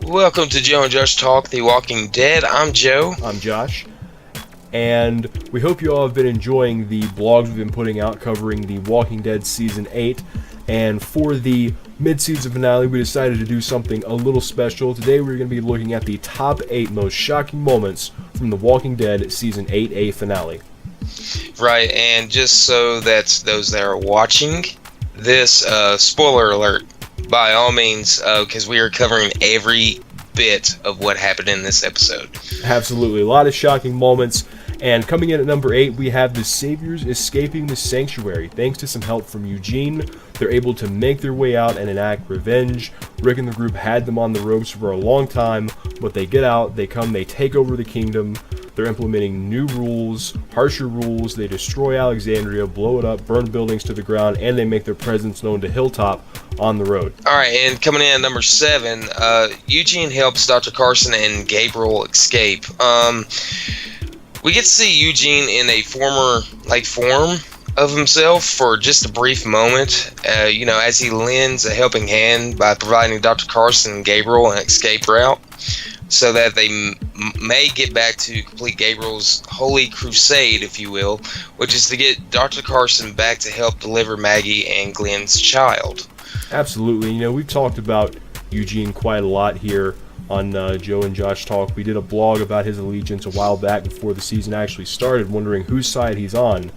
Welcome to Joe and Josh Talk The Walking Dead. I'm Joe. I'm Josh. And we hope you all have been enjoying the blogs we've been putting out covering The Walking Dead Season 8. And for the mid-season finale, we decided to do something a little special. Today we're going to be looking at the top 8 most shocking moments from The Walking Dead Season 8A finale. Right, and just so that those that are watching this, spoiler alert, by all means, because we are covering every bit of what happened in this episode. Absolutely, a lot of shocking moments. And coming in at number 8, we have the Saviors escaping the Sanctuary. Thanks to some help from Eugene, they're able to make their way out and enact revenge. Rick and the group had them on the ropes for a long time, but they get out, they take over the kingdom. They're implementing new rules, harsher rules. They destroy Alexandria, blow it up, burn buildings to the ground, and they make their presence known to Hilltop on the road. Alright, and coming in at number 7, Eugene helps Dr. Carson and Gabriel escape. We get to see Eugene in a former form of himself for just a brief moment, as he lends a helping hand by providing Dr. Carson and Gabriel an escape route so that they may get back to complete Gabriel's holy crusade, if you will, which is to get Dr. Carson back to help deliver Maggie and Glenn's child. Absolutely. We've talked about Eugene quite a lot here on Joe and Josh Talk. We did a blog about his allegiance a while back before the season actually started, wondering whose side he's on.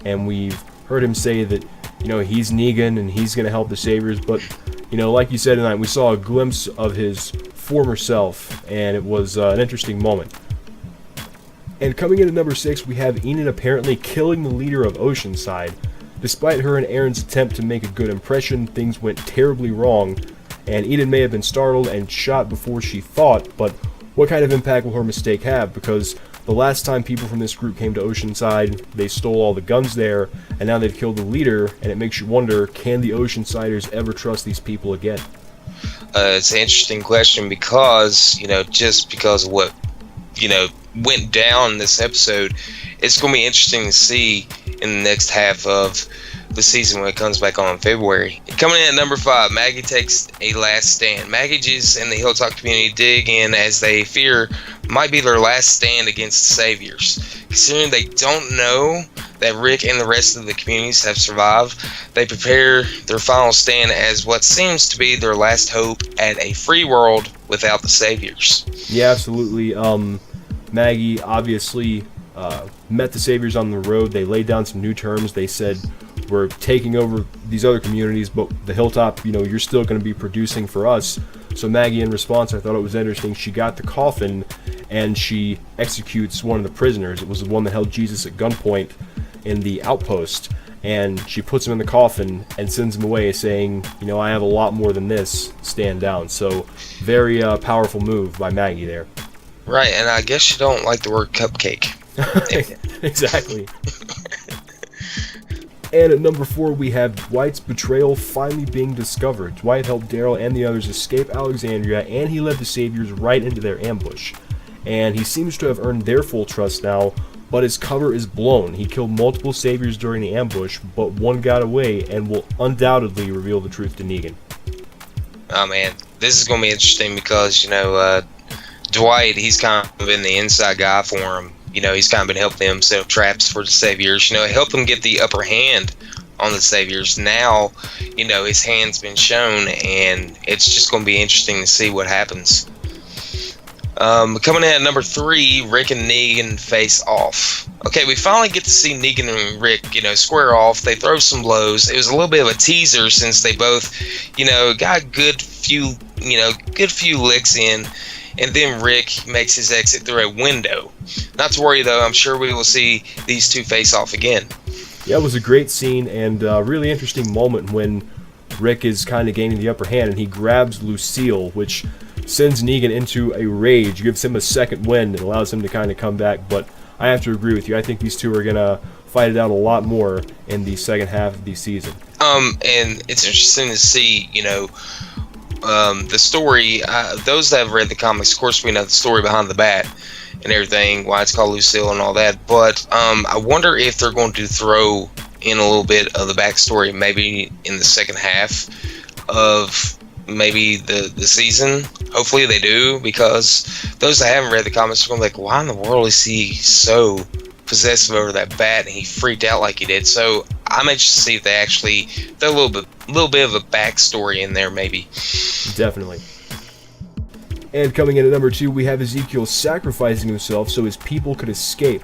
And we've heard him say that, he's Negan and he's going to help the Saviors. But, like you said tonight, we saw a glimpse of his former self, and it was an interesting moment. And coming in at number 6, we have Enid apparently killing the leader of Oceanside. Despite her and Aaron's attempt to make a good impression, things went terribly wrong, and Enid may have been startled and shot before she thought, but what kind of impact will her mistake have? Because the last time people from this group came to Oceanside, they stole all the guns there, and now they've killed the leader, and it makes you wonder, can the Oceansiders ever trust these people again? It's an interesting question because, just because of what, went down in this episode, it's going to be interesting to see in the next half of the season when it comes back on in February. Coming in at number 5, Maggie takes a last stand. Maggie and the Hilltop community dig in as they fear might be their last stand against the Saviors. Considering they don't know that Rick and the rest of the communities have survived, they prepare their final stand as what seems to be their last hope at a free world without the Saviors. Yeah, absolutely. Maggie obviously met the Saviors on the road. They laid down some new terms. They said, we're taking over these other communities, but the Hilltop, you're still going to be producing for us. So Maggie, in response, I thought it was interesting, she got the coffin and she executes one of the prisoners. It was the one that held Jesus at gunpoint in the outpost, and she puts him in the coffin and sends him away saying, I have a lot more than this, stand down. So very powerful move by Maggie there. Right, and I guess you don't like the word cupcake. Exactly. And at number 4, we have Dwight's betrayal finally being discovered. Dwight helped Daryl and the others escape Alexandria, and he led the Saviors right into their ambush. And he seems to have earned their full trust now, but his cover is blown. He killed multiple Saviors during the ambush, but one got away and will undoubtedly reveal the truth to Negan. Oh man, this is going to be interesting because, Dwight, he's kind of been the inside guy for him. He's kind of been helping them set up traps for the Saviors, help them get the upper hand on the Saviors. Now, his hand's been shown, and it's just going to be interesting to see what happens. Coming in at number 3, Rick and Negan face off. Okay, we finally get to see Negan and Rick, square off. They throw some blows. It was a little bit of a teaser since they both, got good few licks in. And then Rick makes his exit through a window. Not to worry, though. I'm sure we will see these two face off again. Yeah, it was a great scene and a really interesting moment when Rick is kind of gaining the upper hand and he grabs Lucille, which sends Negan into a rage, gives him a second wind, and allows him to kind of come back. But I have to agree with you. I think these two are going to fight it out a lot more in the second half of the season. And it's interesting to see, the story, those that have read the comics, of course we know the story behind the bat and everything, why it's called Lucille and all that, but I wonder if they're going to throw in a little bit of the backstory maybe in the second half of maybe the season. Hopefully they do, because those that haven't read the comics are going to be like, why in the world is he so possessive over that bat and he freaked out like he did? So I'm interested to see if they actually throw a little bit of a backstory in there, maybe. Definitely. And coming in at number 2, we have Ezekiel sacrificing himself so his people could escape.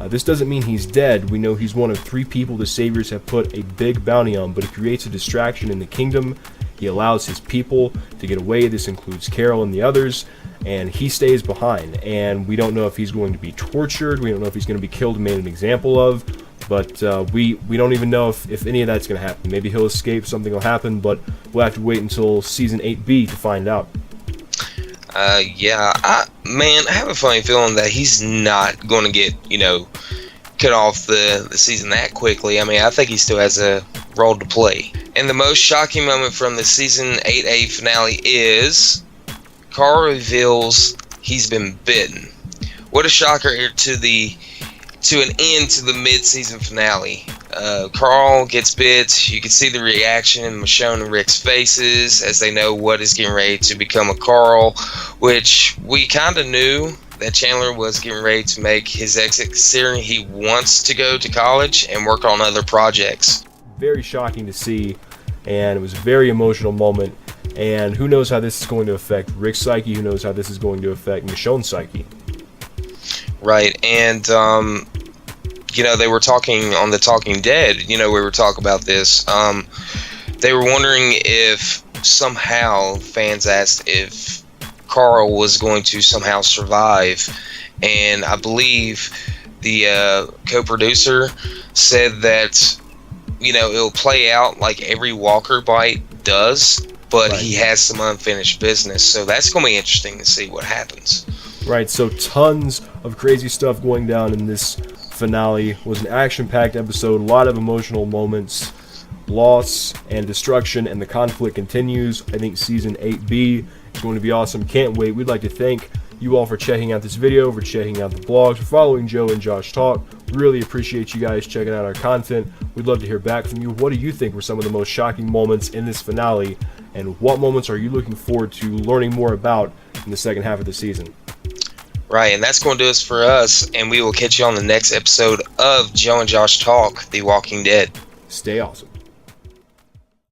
This doesn't mean he's dead. We know he's one of 3 people the Saviors have put a big bounty on, but he creates a distraction in the kingdom. He allows his people to get away. This includes Carol and the others, and he stays behind. And we don't know if he's going to be tortured. We don't know if he's going to be killed and made an example of. But we don't even know if any of that's going to happen. Maybe he'll escape, something will happen, but we'll have to wait until Season 8B to find out. I have a funny feeling that he's not going to get, cut off the season that quickly. I mean, I think he still has a role to play. And the most shocking moment from the Season 8A finale is Carl reveals he's been bitten. What a shocker to an end to the mid-season finale. Carl gets bit. You can see the reaction in Michonne and Rick's faces as they know what is getting ready to become a Carl, which we kind of knew that Chandler was getting ready to make his exit, considering he wants to go to college and work on other projects. Very shocking to see, and it was a very emotional moment. And who knows how this is going to affect Rick's psyche? Who knows how this is going to affect Michonne's psyche? Right, and they were talking on The Talking Dead. We were talking about this. They were wondering if somehow fans asked if Carl was going to somehow survive, and I believe the co-producer said that it'll play out like every Walker bite does, but He has some unfinished business, so that's going to be interesting to see what happens. Right, so tons of crazy stuff going down in this finale. It was an action-packed episode, a lot of emotional moments, loss and destruction, and the conflict continues. I think Season 8B is going to be awesome. Can't wait. We'd like to thank you all for checking out this video, for checking out the blogs, for following Joe and Josh Talk. Really appreciate you guys checking out our content. We'd love to hear back from you. What do you think were some of the most shocking moments in this finale, and what moments are you looking forward to learning more about in the second half of the season? Right, and that's going to do us for us, and we will catch you on the next episode of Joe and Josh Talk, The Walking Dead. Stay awesome.